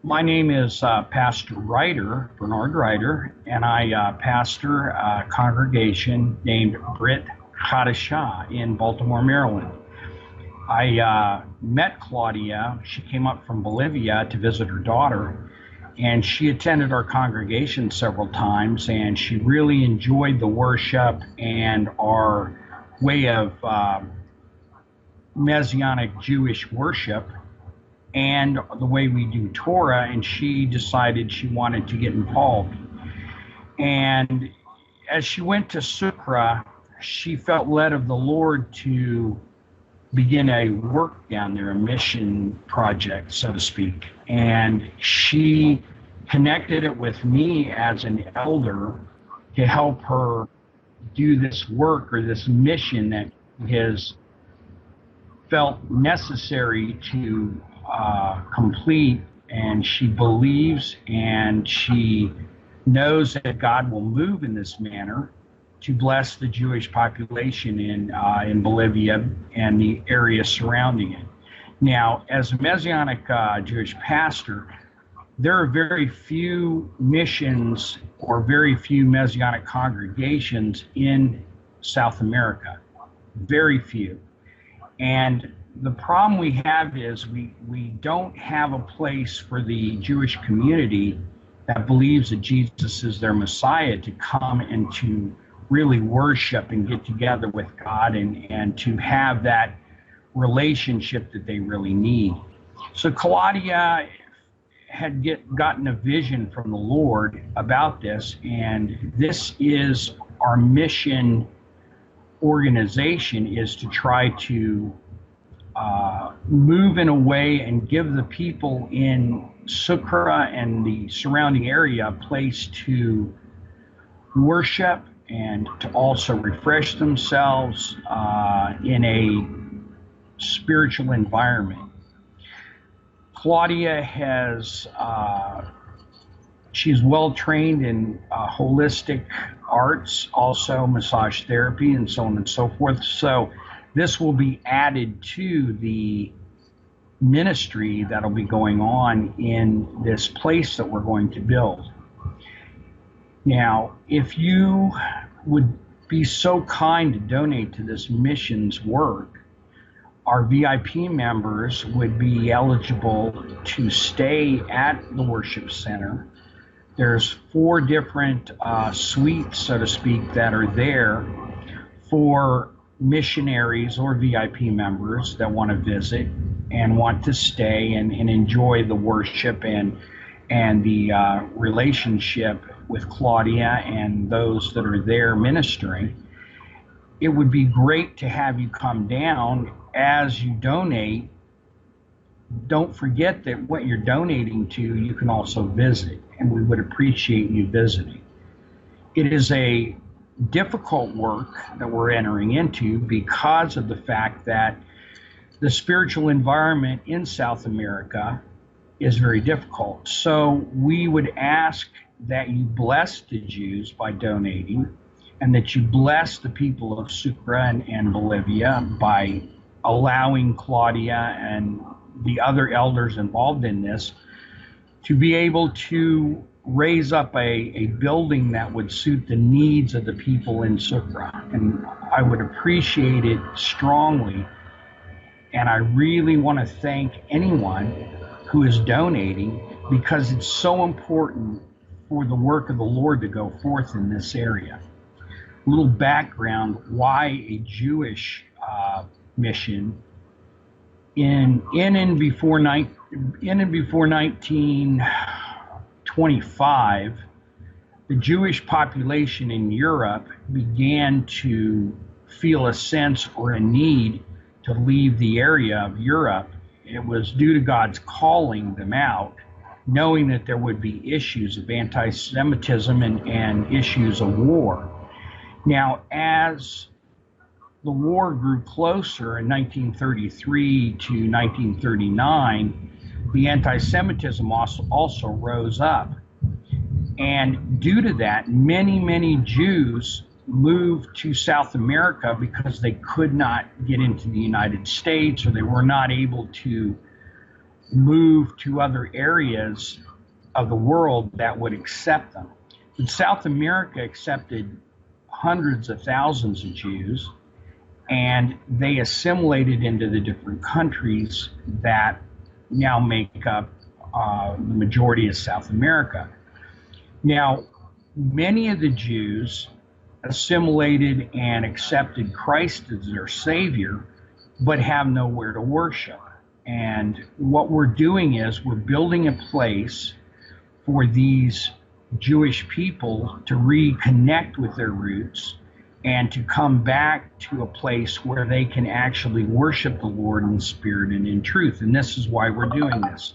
My name is Pastor Reiter, Bernhard Reiter, and I pastor a congregation named Brit Hadashah in Baltimore, Maryland. I met Claudia. She came up from Bolivia to visit her daughter, and she attended our congregation several times, and she really enjoyed the worship and our way of Messianic Jewish worship and the way we do Torah, and she decided she wanted to get involved. And as she went to Sucre, she felt led of the Lord to begin a work down there, a mission project, so to speak. And she connected it with me as an elder to help her do this work or this mission that has felt necessary to complete, and she believes and she knows that God will move in this manner to bless the Jewish population in Bolivia and the area surrounding it. Now, as a Messianic Jewish pastor, there are very few missions or very few Messianic congregations in South America. Very few. And the problem we have is we don't have a place for the Jewish community that believes that Jesus is their Messiah to come and to really worship and get together with God and to have that relationship that they really need. So Claudia had gotten a vision from the Lord about this, and this is our mission organization, is to try to move in a way and give the people in Sucre and the surrounding area a place to worship and to also refresh themselves in a spiritual environment. Claudia she's well trained in holistic arts, also massage therapy and so on and so forth. So this will be added to the ministry that'll be going on in this place that we're going to build. Now, if you would be so kind to donate to this missions work, our VIP members would be eligible to stay at the worship center. There's 4 different suites, so to speak, that are there for missionaries or VIP members that want to visit and want to stay and enjoy the worship and the relationship with Claudia and those that are there ministering. It would be great to have you come down. As you donate, don't forget that what you're donating to, you can also visit, and we would appreciate you visiting. It is a difficult work that we're entering into because of the fact that the spiritual environment in South America is very difficult. So we would ask that you bless the Jews by donating, and that you bless the people of Sucre and Bolivia by allowing Claudia and the other elders involved in this to be able to raise up a building that would suit the needs of the people in Sucre. And I would appreciate it strongly. And I really want to thank anyone who is donating, because it's so important for the work of the Lord to go forth in this area. A little background, why a Jewish mission. In and before 1925, the Jewish population in Europe began to feel a sense or a need to leave the area of Europe. It was due to God's calling them out, knowing that there would be issues of anti-Semitism and issues of war. Now, as the war grew closer in 1933 to 1939, the anti-Semitism also rose up. And due to that, many Jews moved to South America because they could not get into the United States, or they were not able to move to other areas of the world that would accept them. But South America accepted hundreds of thousands of Jews, and they assimilated into the different countries that now make up the majority of South America. Now, many of the Jews assimilated and accepted Christ as their Savior, but have nowhere to worship. And what we're doing is we're building a place for these Jewish people to reconnect with their roots and to come back to a place where they can actually worship the Lord in spirit and in truth. And this is why we're doing this.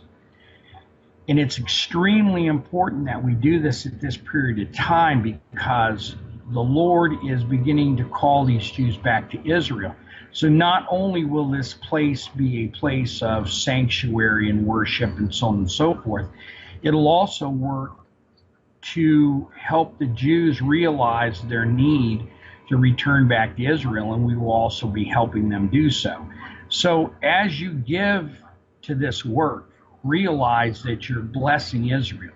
And it's extremely important that we do this at this period of time, because the Lord is beginning to call these Jews back to Israel. So not only will this place be a place of sanctuary and worship and so on and so forth, it'll also work to help the Jews realize their need to return back to Israel, and we will also be helping them do so. So as you give to this work, realize that you're blessing Israel.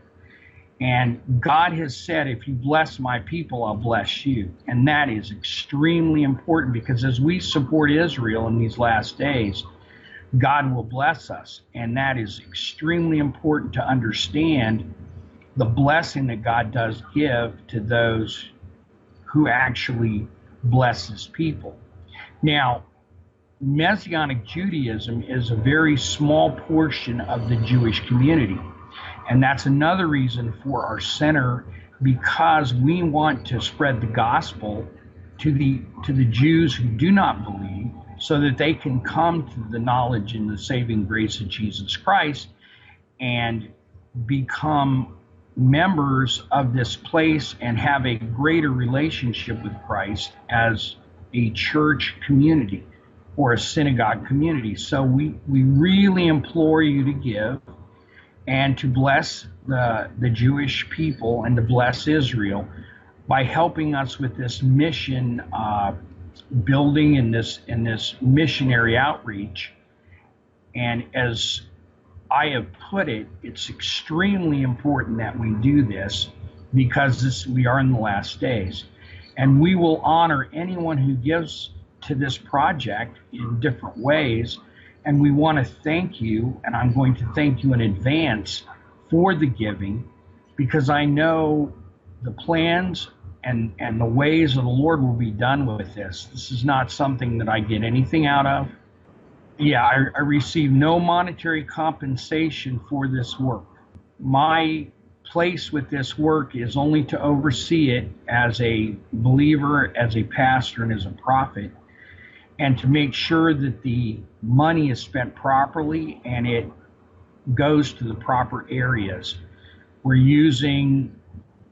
And God has said, if you bless my people, I'll bless you. And that is extremely important, because as we support Israel in these last days, God will bless us. And that is extremely important to understand, the blessing that God does give to those who actually bless his people. Now, Messianic Judaism is a very small portion of the Jewish community. And that's another reason for our center, because we want to spread the gospel to the Jews who do not believe, so that they can come to the knowledge and the saving grace of Jesus Christ and become members of this place and have a greater relationship with Christ as a church community or a synagogue community. So we really implore you to give and to bless the Jewish people and to bless Israel by helping us with this mission building and this missionary outreach. And as I have put it, it's extremely important that we do this, because we are in the last days. And we will honor anyone who gives to this project in different ways. And we want to thank you, and I'm going to thank you in advance for the giving, because I know the plans and the ways of the Lord will be done with this. This is not something that I get anything out of. Yeah, I receive no monetary compensation for this work. My place with this work is only to oversee it as a believer, as a pastor, and as a prophet, and to make sure that the money is spent properly and it goes to the proper areas. We're using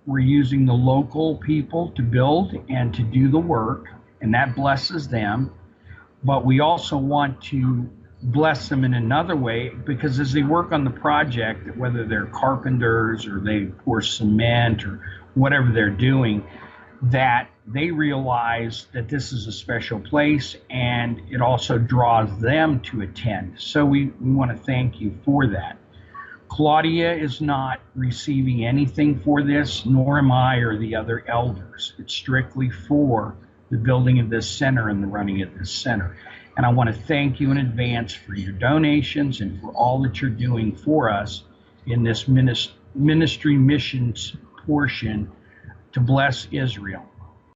the local people to build and to do the work, and that blesses them. But we also want to bless them in another way, because as they work on the project, whether they're carpenters or they pour cement or whatever they're doing, that they realize that this is a special place, and it also draws them to attend. So we want to thank you for that. Claudia is not receiving anything for this, nor am I or the other elders. It's strictly for the building of this center and the running of this center. And I want to thank you in advance for your donations and for all that you're doing for us in this ministry missions portion to bless Israel.